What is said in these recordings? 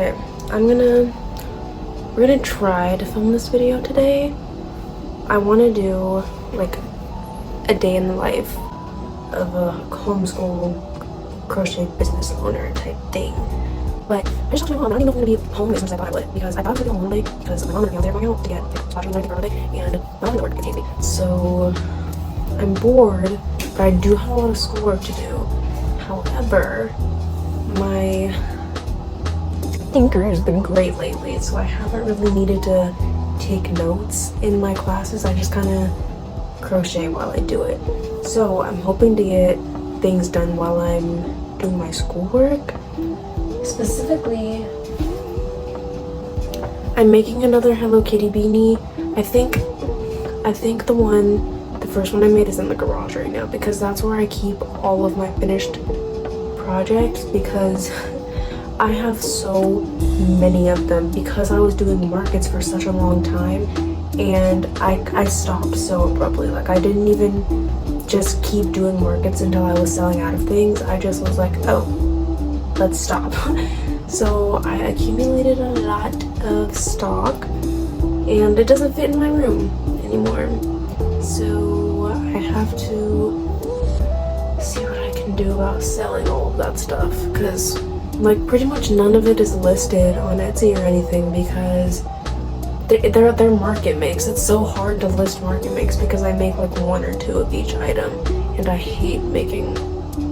Okay, we're gonna try to film this video today. I want to do like a day in the life of a homeschool crochet business owner type thing. But I just talked to my mom. I don't even know if I'm gonna be home as much as I thought I would, because I thought I was gonna be home one day because my mom and my fiance are going out to get spotting and everything for day, and my mom work gets me. So I'm bored, but I do have a lot of schoolwork to do. However, my thinker has been great lately, so I haven't really needed to take notes in my classes. I just kind of crochet while I do it. So I'm hoping to get things done while I'm doing my schoolwork. Specifically, I'm making another Hello Kitty beanie. I think the first one I made is in the garage right now, because that's where I keep all of my finished projects, because I have so many of them because I was doing markets for such a long time, and I stopped so abruptly. Like, I didn't even just keep doing markets until I was selling out of things. I just was like, oh, let's stop. So I accumulated a lot of stock, and it doesn't fit in my room anymore. So I have to see what I can do about selling all of that stuff, because like pretty much none of it is listed on Etsy or anything, because they're market makes. It's so hard to list market makes because I make like one or two of each item, and I hate making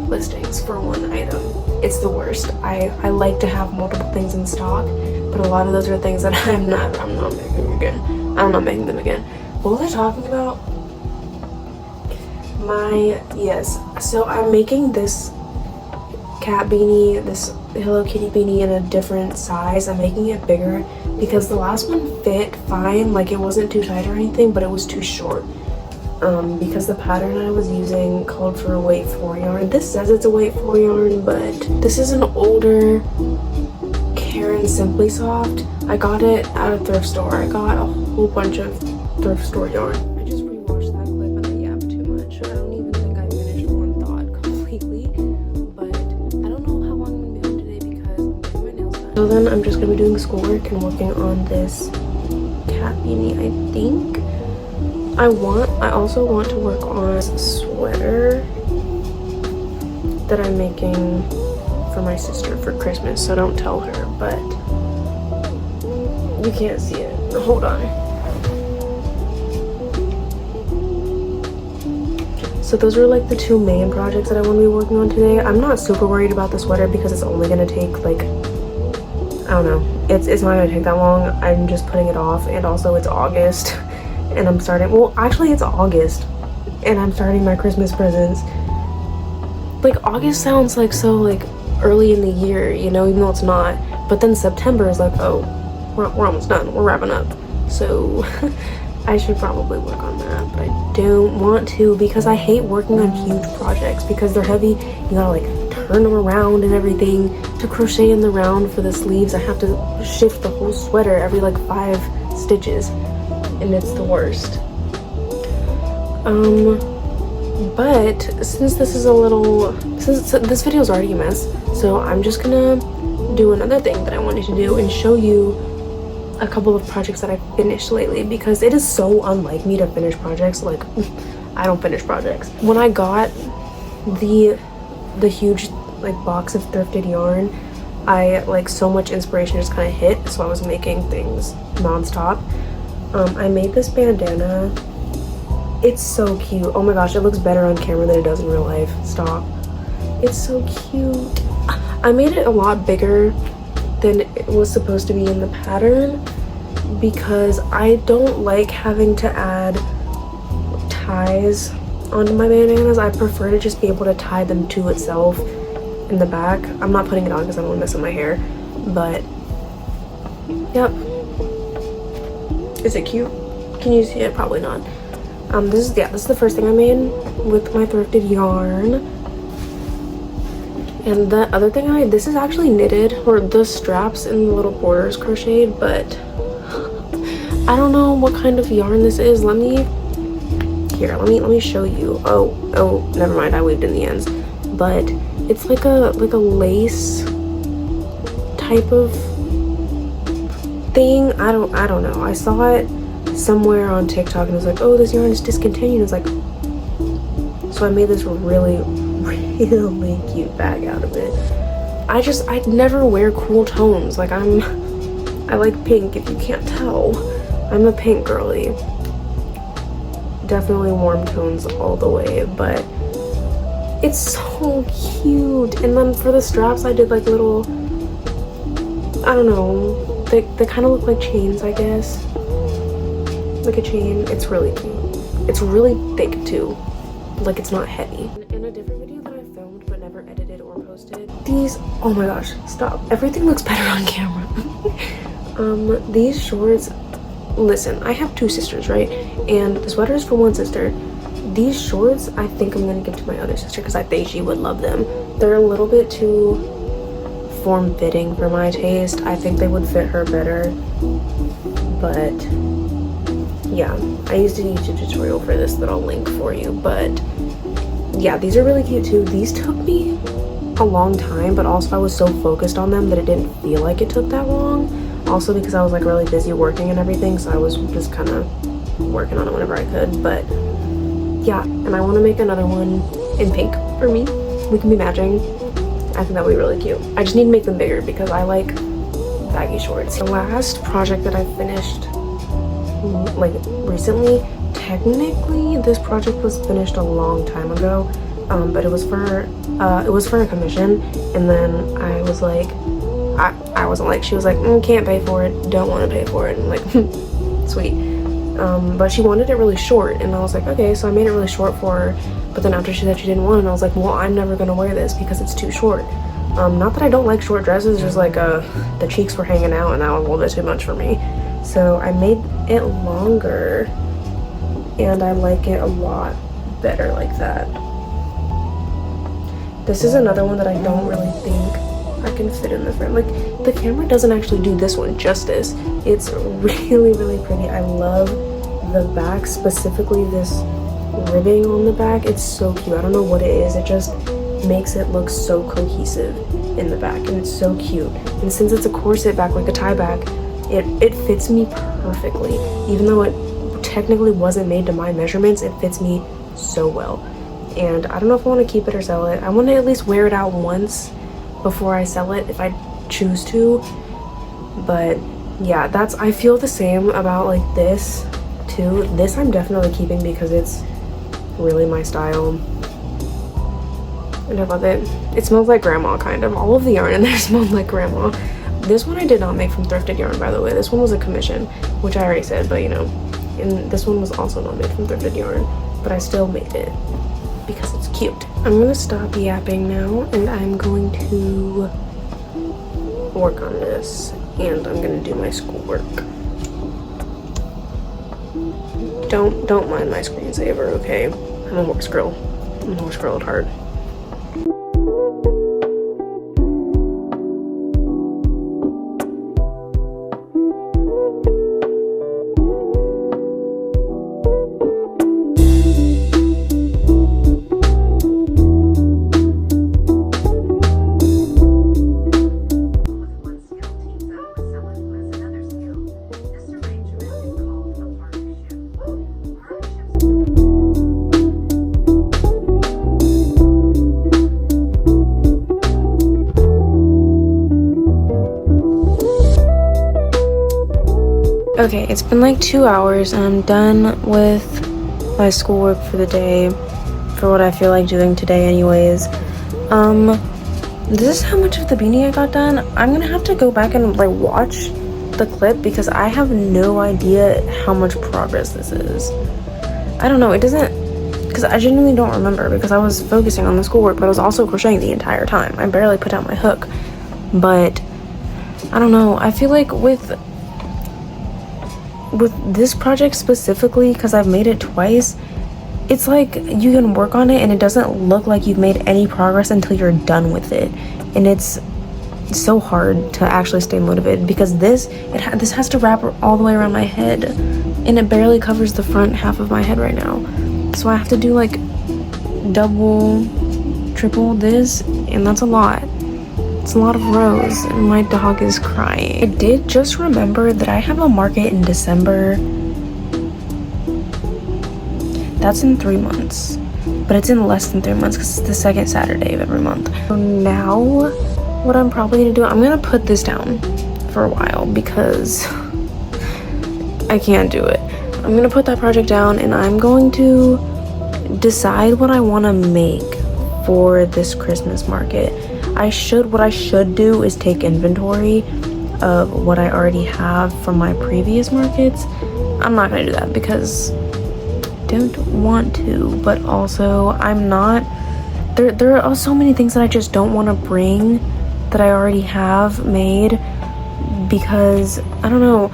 listings for one item. It's the worst. I like to have multiple things in stock, but a lot of those are things that I'm not making them again. I'm not making them again. What was I talking about? Yes, so I'm making this cat beanie, this Hello Kitty beanie, in a different size. I'm making it bigger because the last one fit fine, like it wasn't too tight or anything, but it was too short. Because the pattern I was using called for a weight 4 yarn. This says it's a weight 4 yarn, but this is an older Karen Simply Soft. I got it at a thrift store. I got a whole bunch of thrift store yarn. I just rewatched that clip and I yapped too much. I don't even think I finished one thought completely, but I don't know how long I'm gonna be home today because I'm getting my nails done. So then I'm just gonna be doing schoolwork and working on this cat beanie, I think. I also want to work on a sweater that I'm making for my sister for Christmas, so don't tell her, but you can't see it. Hold on. So those are like the two main projects that I want to be working on today. I'm not super worried about the sweater because it's only going to take like, I don't know, it's not going to take that long. I'm just putting it off, and also it's August. And I'm starting, well, actually it's August, and I'm starting my Christmas presents. Like, August sounds like so like early in the year, you know, even though it's not. But then September is like, oh, we're almost done, we're wrapping up. So I should probably work on that, but I don't want to because I hate working on huge projects because they're heavy. You gotta like turn them around and everything. To crochet in the round for the sleeves, I have to shift the whole sweater every like 5 stitches. And it's the worst. But since this video is already a mess, so I'm just gonna do another thing that I wanted to do and show you a couple of projects that I finished lately, because it is so unlike me to finish projects. Like, I don't finish projects. When I got the huge like box of thrifted yarn, I like so much inspiration just kind of hit, so I was making things non-stop. I made this bandana. It's so cute. Oh my gosh, it looks better on camera than it does in real life. Stop. It's so cute. I made it a lot bigger than it was supposed to be in the pattern because I don't like having to add ties onto my bandanas. I prefer to just be able to tie them to itself in the back. I'm not putting it on because I don't want to mess up my hair, but yep. Is it cute? Can you see it? Probably not. This is the first thing I made with my thrifted yarn. And the other thing I made, this is actually knitted, or the straps and the little borders crocheted, but I don't know what kind of yarn this is. Let me show you. Oh, never mind, I weaved in the ends. But it's like a lace type of thing. I don't know. I saw it somewhere on TikTok and it was like, oh, this yarn is discontinued. It's like, so I made this really cute bag out of it. I never wear cool tones. Like I like pink, if you can't tell. I'm a pink girly. Definitely warm tones all the way, but it's so cute. And then for the straps, I did like little, I don't know, they kind of look like chains, I guess. Like a chain. It's really cute. It's really thick too. Like it's not heavy. In a different video that I filmed but never edited or posted, these, oh my gosh, stop. Everything looks better on camera. These shorts, listen, I have 2 sisters, right? And the sweater is for one sister. These shorts, I think I'm gonna give to my other sister because I think she would love them. They're a little bit too form-fitting for my taste. I think they would fit her better. But yeah, I used a YouTube tutorial for this that I'll link for you. But yeah, these are really cute too. These took me a long time, but also I was so focused on them that it didn't feel like it took that long. Also because I was like really busy working and everything, so I was just kind of working on it whenever I could. But yeah, and I want to make another one in pink for me. We can be matching. I think that would be really cute. I just need to make them bigger because I like baggy shorts. The last project that I finished like recently, technically this project was finished a long time ago, but it was for a commission, and then I was like, I wasn't like, she was like, can't pay for it, don't want to pay for it. And I'm like, sweet. But she wanted it really short, and I was like, okay, so I made it really short for her. But then after she said she didn't want it, I was like, well, I'm never gonna wear this because it's too short. Not that I don't like short dresses, just like the cheeks were hanging out and that was a little bit too much for me. So I made it longer, and I like it a lot better like that. This is another one that I don't really think I can fit in the frame. Like, the camera doesn't actually do this one justice. It's really pretty. I love the back, specifically this ribbing on the back. It's so cute. I don't know what it is. It just makes it look so cohesive in the back, and it's so cute. And since it's a corset back, like a tie back, it fits me perfectly. Even though it technically wasn't made to my measurements, it fits me so well. And I don't know if I want to keep it or sell it. I want to at least wear it out once before I sell it if I choose to. But yeah, I feel the same about like this too. This I'm definitely keeping because it's really my style, and I love it. It smells like grandma, kind of. All of the yarn in there smelled like grandma. This one I did not make from thrifted yarn, by the way. This one was a commission, which I already said, but you know. And this one was also not made from thrifted yarn, but I still made it because it's cute. I'm gonna stop yapping now, and I'm going to work on this, and I'm gonna do my schoolwork. Don't mind my screensaver, okay? I'm a horse girl. I'm a horse girl at heart. Okay, it's been like 2 hours and I'm done with my schoolwork for the day, for what I feel like doing today anyways. This is how much of the beanie I got done. I'm gonna have to go back and like watch the clip because I have no idea how much progress this is. I don't know, it doesn't, because I genuinely don't remember because I was focusing on the schoolwork, but I was also crocheting the entire time. I barely put out my hook. But I don't know, I feel like with this project specifically, because I've made it twice, it's like you can work on it and it doesn't look like you've made any progress until you're done with it. And it's so hard to actually stay motivated because this has to wrap all the way around my head, and it barely covers the front half of my head right now. So I have to do like double, triple this, and that's a lot. It's a lot of rows, and my dog is crying. I did just remember that I have a market in December. That's in 3 months, but it's in less than 3 months because it's the second Saturday of every month. So now what I'm probably gonna do, I'm gonna put this down for a while because I can't do it. I'm gonna put that project down and I'm going to decide what I want to make for this Christmas market. What I should do is take inventory of what I already have from my previous markets. I'm not gonna do that because I don't want to, but also I'm not, there are so many things that I just don't want to bring that I already have made because I don't know.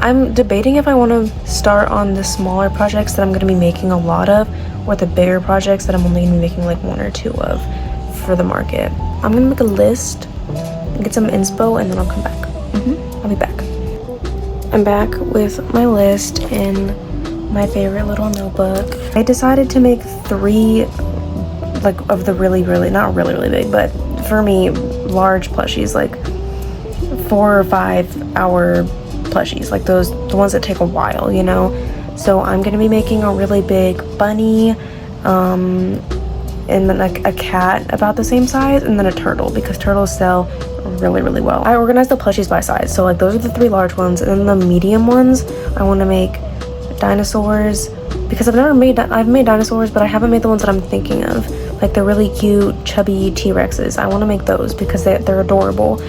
I'm debating if I want to start on the smaller projects that I'm going to be making a lot of, or the bigger projects that I'm only going to be making like 1 or 2 of for the market. I'm going to make a list, get some inspo, and then I'll come back. I'll be back. I'm back with my list in my favorite little notebook. I decided to make 3 like of the really, not really big, but for me, large plushies, like 4 or 5 hour plushies, like the ones that take a while, you know. So I'm gonna be making a really big bunny, and then like a cat about the same size, and then a turtle because turtles sell really well. I organized the plushies by size, so like those are the 3 large ones, and then the medium ones I want to make dinosaurs because I've made dinosaurs, but I haven't made the ones that I'm thinking of, like the really cute chubby T-Rexes. I want to make those because they're adorable.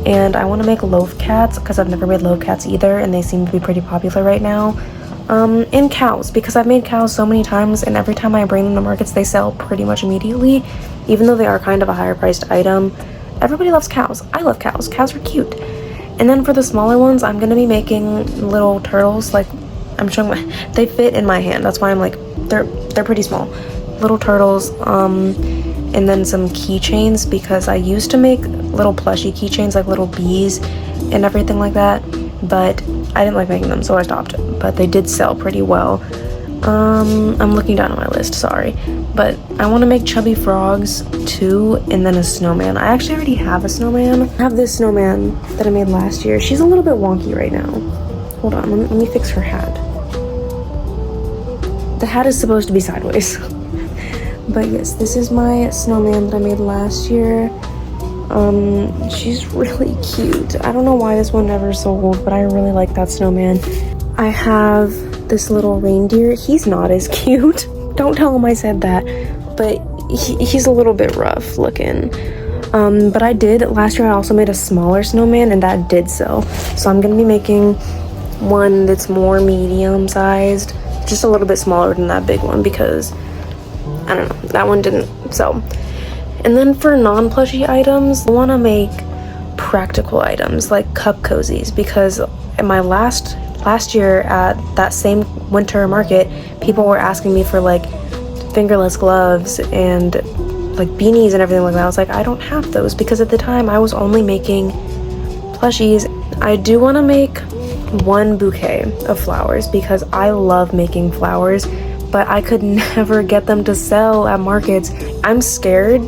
And I want to make loaf cats because I've never made loaf cats either, and they seem to be pretty popular right now. And cows, because I've made cows so many times, and every time I bring them to markets they sell pretty much immediately, even though they are kind of a higher priced item. Everybody loves cows. I love cows. Cows are cute. And then for the smaller ones, I'm gonna be making little turtles. Like, I'm showing they fit in my hand. That's why I'm like, they're pretty small. Little turtles. And then some keychains because I used to make little plushie keychains, like little bees and everything like that, but I didn't like making them, so I stopped. But they did sell pretty well. I'm looking down on my list, sorry, but I want to make chubby frogs too, and then a snowman. I actually already have a snowman. I have this snowman that I made last year. She's a little bit wonky right now. Hold on, let me fix her hat. The hat is supposed to be sideways. But yes, this is my snowman that I made last year. She's really cute. I don't know why this one never sold, but I really like that snowman. I have this little reindeer. He's not as cute. Don't tell him I said that, but he's a little bit rough looking. But last year I also made a smaller snowman, and that did sell. So I'm gonna be making one that's more medium sized, just a little bit smaller than that big one because I don't know, that one didn't sell. And then for non-plushie items, I want to make practical items like cup cozies because in my last year at that same winter market, people were asking me for like fingerless gloves and like beanies and everything like that. I was like, I don't have those because at the time I was only making plushies. I do want to make 1 bouquet of flowers because I love making flowers, but I could never get them to sell at markets. I'm scared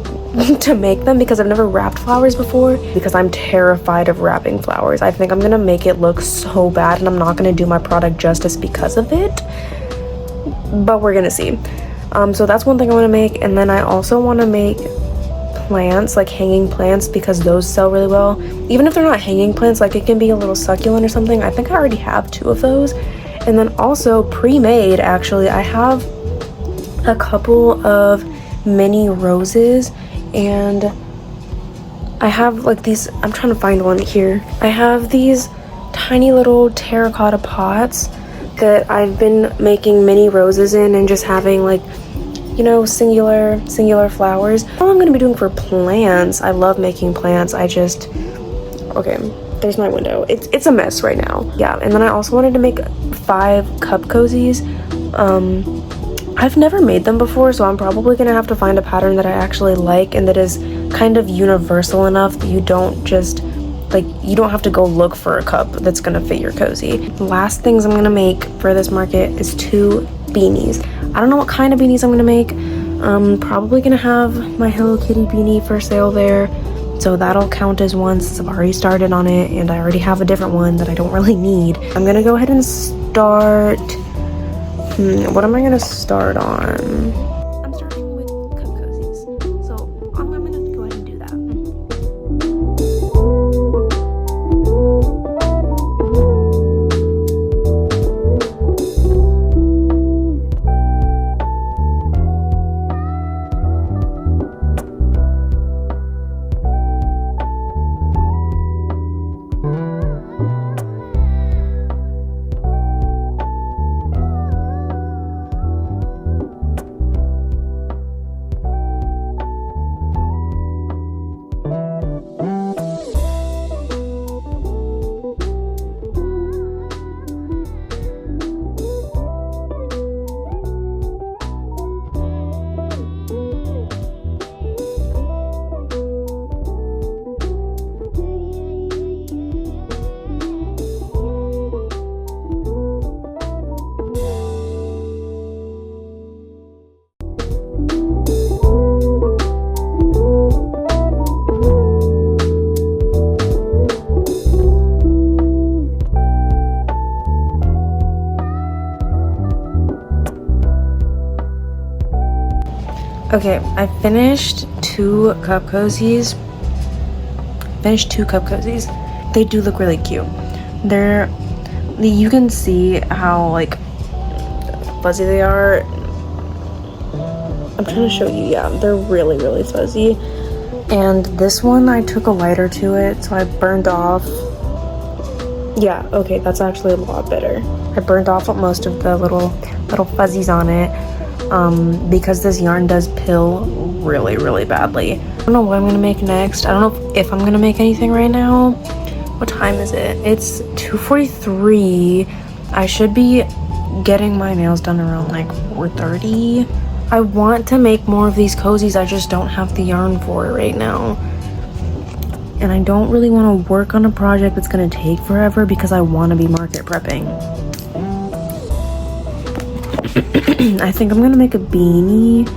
to make them because I've never wrapped flowers before because I'm terrified of wrapping flowers. I think I'm gonna make it look so bad and I'm not gonna do my product justice because of it, but we're gonna see. So that's one thing I want to make. And then I also want to make plants, like hanging plants, because those sell really well. Even if they're not hanging plants, like it can be a little succulent or something. I think I already have 2 of those. And then also pre-made, actually, I have a couple of mini roses, and I have like these, I'm trying to find one here. I have these tiny little terracotta pots that I've been making mini roses in and just having like, you know, singular flowers. All I'm gonna be doing for plants, I love making plants. Okay, there's my window. It's a mess right now. Yeah, and then I also wanted to make 5 cup cozies. I've never made them before, so I'm probably gonna have to find a pattern that I actually like and that is kind of universal enough that you don't have to go look for a cup that's gonna fit your cozy. The last things I'm gonna make for this market is 2 beanies. I don't know what kind of beanies I'm gonna make. Probably gonna have my Hello Kitty beanie for sale there. So that'll count as one since I've already started on it and I already have a different one that I don't really need. I'm gonna go ahead and start. What am I gonna start on? I'm starting with cup cozies. So I'm gonna go ahead and do that. Okay, I finished two cup cozies. They do look really cute. You can see how like fuzzy they are. I'm trying to show you. Yeah, they're really, really fuzzy. And this one, I took a lighter to it, so I burned off. Yeah, okay, that's actually a lot better. I burned off most of the little fuzzies on it. Because this yarn does pill really, really badly. I don't know what I'm gonna make next. I don't know if I'm gonna make anything right now. What time is it? It's 2:43. I should be getting my nails done around like 4:30. I want to make more of these cozies. I just don't have the yarn for it right now. And I don't really want to work on a project that's gonna take forever because I want to be market prepping. I think I'm gonna make a beanie.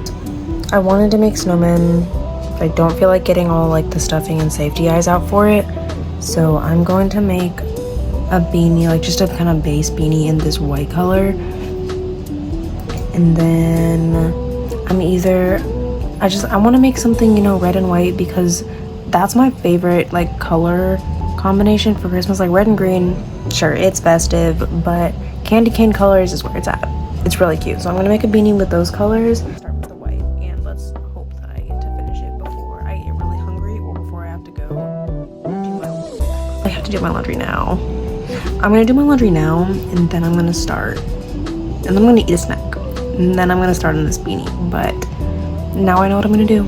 I wanted to make snowmen, but I don't feel like getting all like the stuffing and safety eyes out for it. So I'm going to make a beanie, like just a kind of base beanie in this white color. And then I want to make something, you know, red and white because that's my favorite like color combination for Christmas. Like red and green, sure, it's festive, but candy cane colors is where it's at. It's really cute. So I'm gonna make a beanie with those colors. Start with the white, and let's hope that I get to finish it before I get really hungry or before I have to go do my laundry. I have to do my laundry now. I'm gonna do my laundry now, and then I'm gonna start. And then I'm gonna eat a snack. And then I'm gonna start on this beanie. But now I know what I'm gonna do.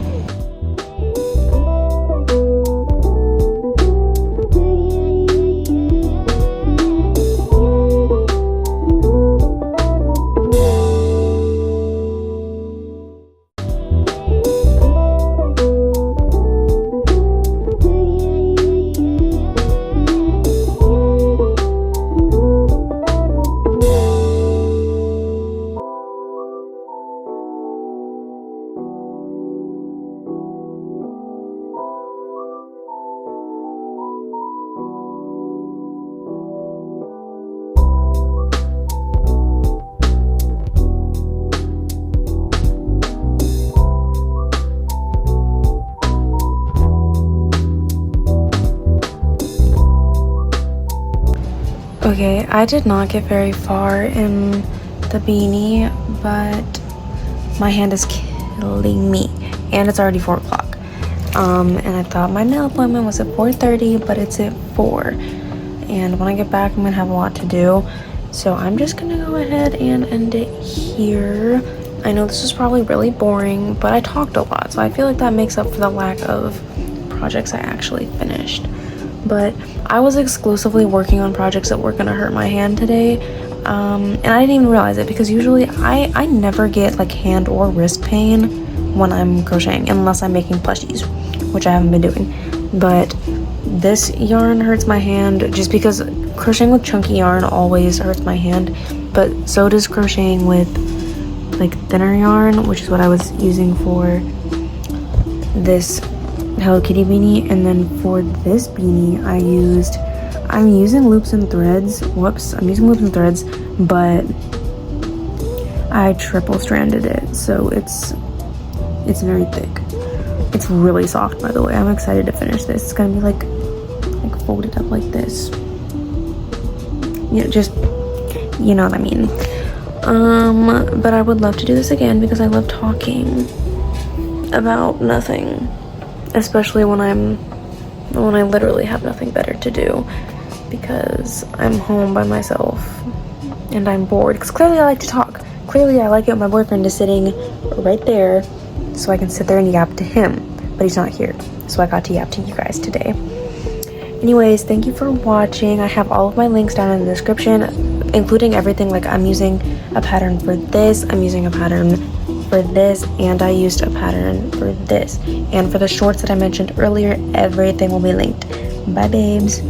Okay, I did not get very far in the beanie, but my hand is killing me, and it's already 4 o'clock. And I thought my nail appointment was at 4:30, but it's at 4. And when I get back, I'm gonna have a lot to do. So I'm just gonna go ahead and end it here. I know this is probably really boring, but I talked a lot, so I feel like that makes up for the lack of projects I actually finished. But I was exclusively working on projects that were gonna hurt my hand today, and I didn't even realize it because usually I never get like hand or wrist pain when I'm crocheting unless I'm making plushies, which I haven't been doing. But this yarn hurts my hand just because crocheting with chunky yarn always hurts my hand, but so does crocheting with like thinner yarn, which is what I was using for this Hello Kitty beanie, and then for this beanie I'm using loops and threads. Whoops, I'm using loops and threads, but I triple stranded it, so it's very thick. It's really soft, by the way. I'm excited to finish this. It's gonna be like folded up like this. You know, just, you know what I mean. But I would love to do this again because I love talking about nothing, especially when I literally have nothing better to do because I'm home by myself and I'm bored. Because clearly I like to talk. Clearly I like it when my boyfriend is sitting right there, so I can sit there and yap to him, but he's not here, so I got to yap to you guys today. Anyways, thank you for watching. I have all of my links down in the description, including everything. Like, I'm using a pattern for this, I'm using a pattern for this, and I used a pattern for this. And for the shorts that I mentioned earlier, everything will be linked. Bye babes.